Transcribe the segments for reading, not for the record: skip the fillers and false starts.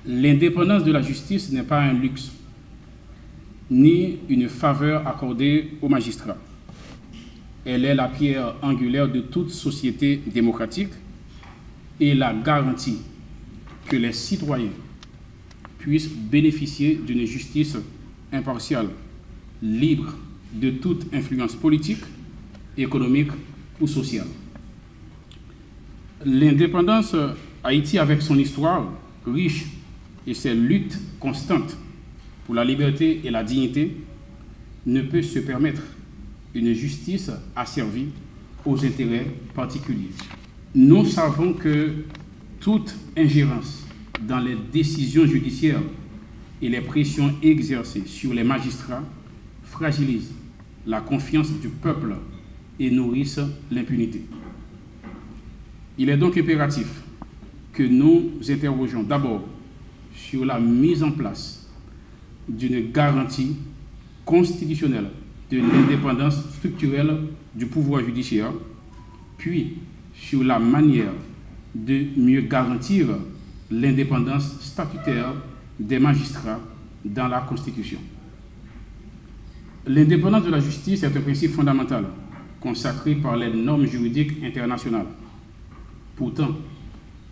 L'indépendance de la justice n'est pas un luxe, ni une faveur accordée aux magistrats. Elle est la pierre angulaire de toute société démocratique et la garantie que les citoyens puissent bénéficier d'une justice impartiale, libre de toute influence politique, économique ou sociale. L'indépendance Haïti, avec son histoire riche et ses luttes constantes pour la liberté et la dignité, ne peut se permettre une justice asservie aux intérêts particuliers. Nous savons que toute ingérence dans les décisions judiciaires et les pressions exercées sur les magistrats fragilisent la confiance du peuple et nourrissent l'impunité. Il est donc impératif que nous interrogions d'abord sur la mise en place d'une garantie constitutionnelle de l'indépendance structurelle du pouvoir judiciaire, puis sur la manière de mieux garantir l'indépendance statutaire des magistrats dans la Constitution. L'indépendance de la justice est un principe fondamental consacré par les normes juridiques internationales. Pourtant,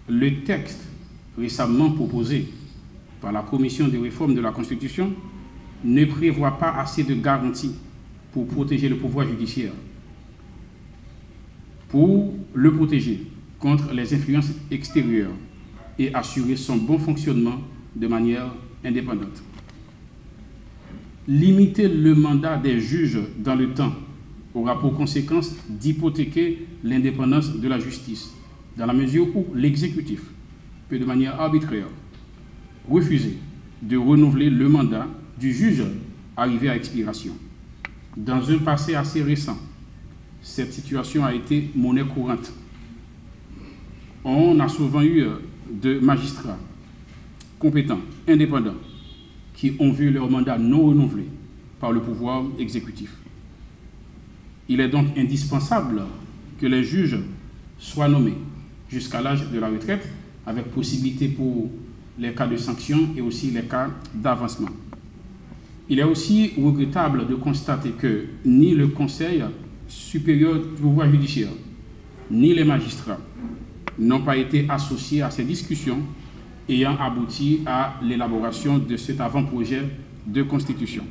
le texte récemment proposé par la Commission de réforme de la Constitution ne prévoit pas assez de garanties pour protéger le pouvoir judiciaire, pour le protéger contre les influences extérieures et assurer son bon fonctionnement de manière indépendante. Limiter le mandat des juges dans le temps aura pour conséquence d'hypothéquer l'indépendance de la justice, dans la mesure où l'exécutif peut de manière arbitraire refuser de renouveler le mandat du juge arrivé à expiration. Dans un passé assez récent, cette situation a été monnaie courante. On a souvent eu de magistrats compétents, indépendants, qui ont vu leur mandat non renouvelé par le pouvoir exécutif. Il est donc indispensable que les juges soient nommés jusqu'à l'âge de la retraite, avec possibilité pour les cas de sanction et aussi les cas d'avancement. Il est aussi regrettable de constater que ni le Conseil supérieur du pouvoir judiciaire, ni les magistrats n'ont pas été associés à ces discussions ayant abouti à l'élaboration de cet avant-projet de constitution.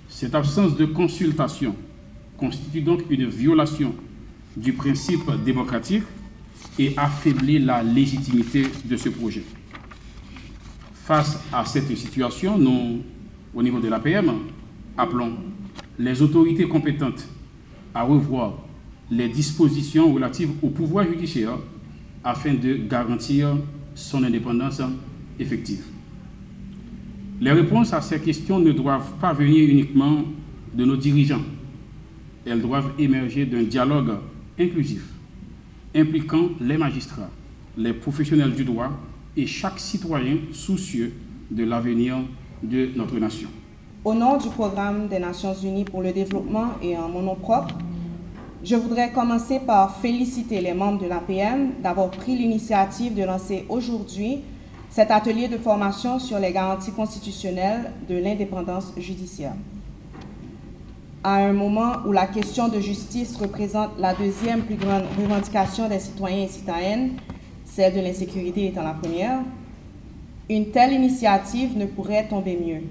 Cette absence de consultation constitue donc une violation du principe démocratique et affaiblit la légitimité de ce projet. Face à cette situation, nous, au niveau de l'APM, appelons les autorités compétentes à revoir les dispositions relatives au pouvoir judiciaire afin de garantir son indépendance effective. Les réponses à ces questions ne doivent pas venir uniquement de nos dirigeants. Elles doivent émerger d'un dialogue inclusif, impliquant les magistrats, les professionnels du droit et chaque citoyen soucieux de l'avenir de notre nation. Au nom du Programme des Nations Unies pour le développement et en mon nom propre, je voudrais commencer par féliciter les membres de l'APM d'avoir pris l'initiative de lancer aujourd'hui cet atelier de formation sur les garanties constitutionnelles de l'indépendance judiciaire. À un moment où la question de justice représente la deuxième plus grande revendication des citoyens et citoyennes, celle de l'insécurité étant la première, une telle initiative ne pourrait tomber mieux.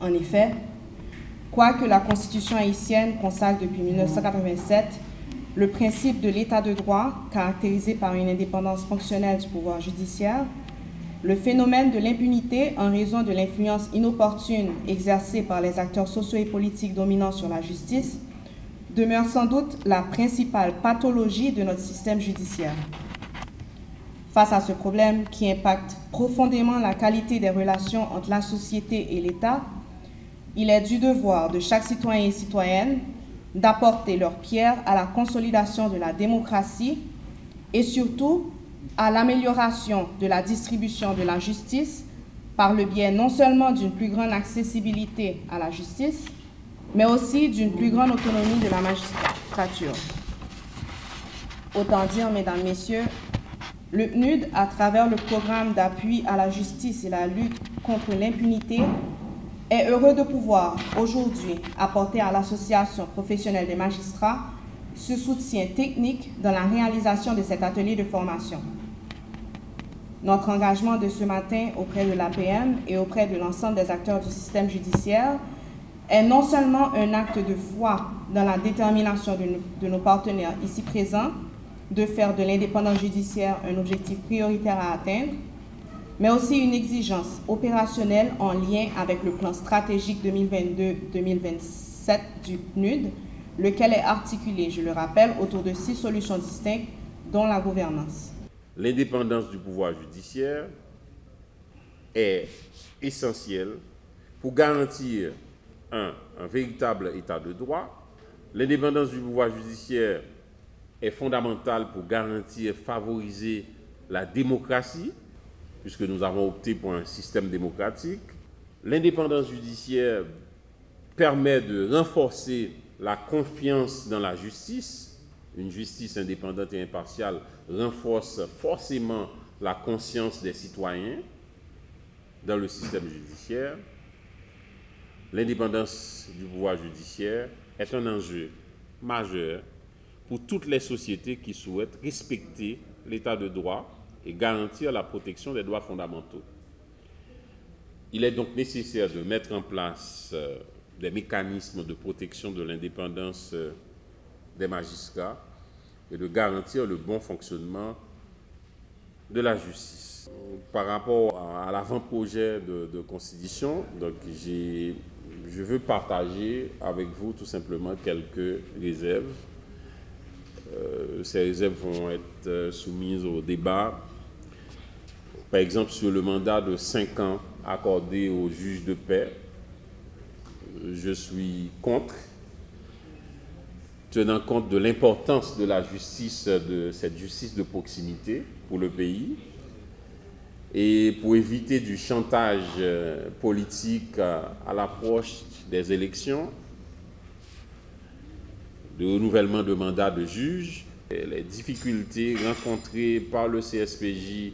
En effet, quoique la Constitution haïtienne consacre depuis 1987 le principe de l'état de droit caractérisé par une indépendance fonctionnelle du pouvoir judiciaire, le phénomène de l'impunité en raison de l'influence inopportune exercée par les acteurs sociaux et politiques dominants sur la justice demeure sans doute la principale pathologie de notre système judiciaire. Face à ce problème qui impacte profondément la qualité des relations entre la société et l'État, il est du devoir de chaque citoyen et citoyenne d'apporter leur pierre à la consolidation de la démocratie et surtout à l'amélioration de la distribution de la justice par le biais non seulement d'une plus grande accessibilité à la justice, mais aussi d'une plus grande autonomie de la magistrature. Autant dire, mesdames, messieurs, Le PNUD, à travers le programme d'appui à la justice et la lutte contre l'impunité, est heureux de pouvoir aujourd'hui apporter à l'Association professionnelle des magistrats ce soutien technique dans la réalisation de cet atelier de formation. Notre engagement de ce matin auprès de l'APM et auprès de l'ensemble des acteurs du système judiciaire est non seulement un acte de foi dans la détermination de nos partenaires ici présents de faire de l'indépendance judiciaire un objectif prioritaire à atteindre, mais aussi une exigence opérationnelle en lien avec le plan stratégique 2022-2027 du PNUD, lequel est articulé, je le rappelle, autour de 6 solutions distinctes, dont la gouvernance. L'indépendance du pouvoir judiciaire est essentielle pour garantir un véritable état de droit. L'indépendance du pouvoir judiciaire est fondamentale pour garantir, favoriser la démocratie, puisque nous avons opté pour un système démocratique. L'indépendance judiciaire permet de renforcer la confiance dans la justice. Une justice indépendante et impartiale renforce forcément la conscience des citoyens dans le système judiciaire. L'indépendance du pouvoir judiciaire est un enjeu majeur pour toutes les sociétés qui souhaitent respecter l'état de droit et garantir la protection des droits fondamentaux. Il est donc nécessaire de mettre en place des mécanismes de protection de l'indépendance des magistrats et de garantir le bon fonctionnement de la justice. Par rapport à l'avant-projet de constitution, donc je veux partager avec vous tout simplement quelques réserves. Ces réserves vont être soumises au débat. Par exemple, sur le mandat de 5 ans accordé aux juges de paix, je suis contre, tenant compte de l'importance de la justice, de cette justice de proximité pour le pays, et pour éviter du chantage politique à l'approche des élections, de renouvellement de mandat de juge, les difficultés rencontrées par le CSPJ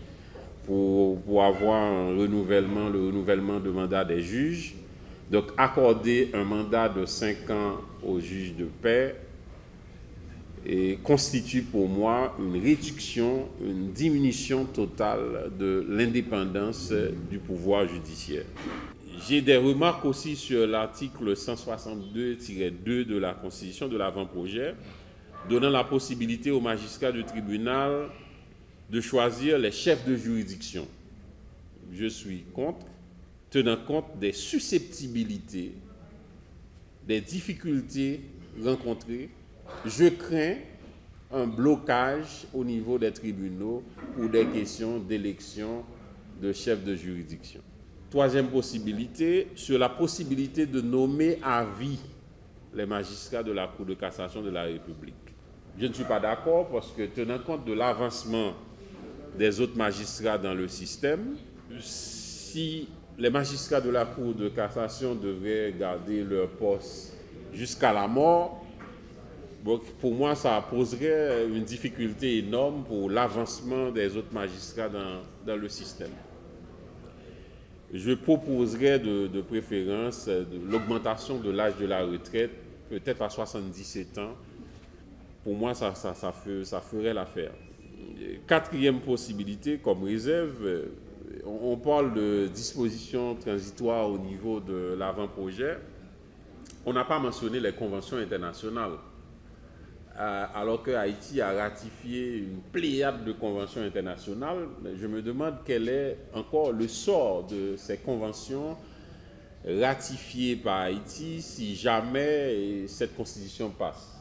pour avoir le renouvellement de mandat des juges. Donc accorder un mandat de 5 ans aux juges de paix constitue pour moi une réduction, une diminution totale de l'indépendance du pouvoir judiciaire. J'ai des remarques aussi sur l'article 162-2 de la Constitution de l'avant-projet, donnant la possibilité aux magistrats du tribunal de choisir les chefs de juridiction. Je suis contre, tenant compte des susceptibilités, des difficultés rencontrées. Je crains un blocage au niveau des tribunaux pour des questions d'élection de chefs de juridiction. Troisième possibilité, sur la possibilité de nommer à vie les magistrats de la Cour de cassation de la République. Je ne suis pas d'accord parce que, tenant compte de l'avancement des autres magistrats dans le système, si les magistrats de la Cour de cassation devaient garder leur poste jusqu'à la mort, pour moi, ça poserait une difficulté énorme pour l'avancement des autres magistrats dans le système. Je proposerais de préférence l'augmentation de l'âge de la retraite, peut-être à 77 ans. Pour moi, ça ferait l'affaire. Quatrième possibilité, comme réserve, on parle de dispositions transitoires au niveau de l'avant-projet. On n'a pas mentionné les conventions internationales, alors que Haïti a ratifié une pléiade de conventions internationales. Je me demande quel est encore le sort de ces conventions ratifiées par Haïti si jamais cette constitution passe.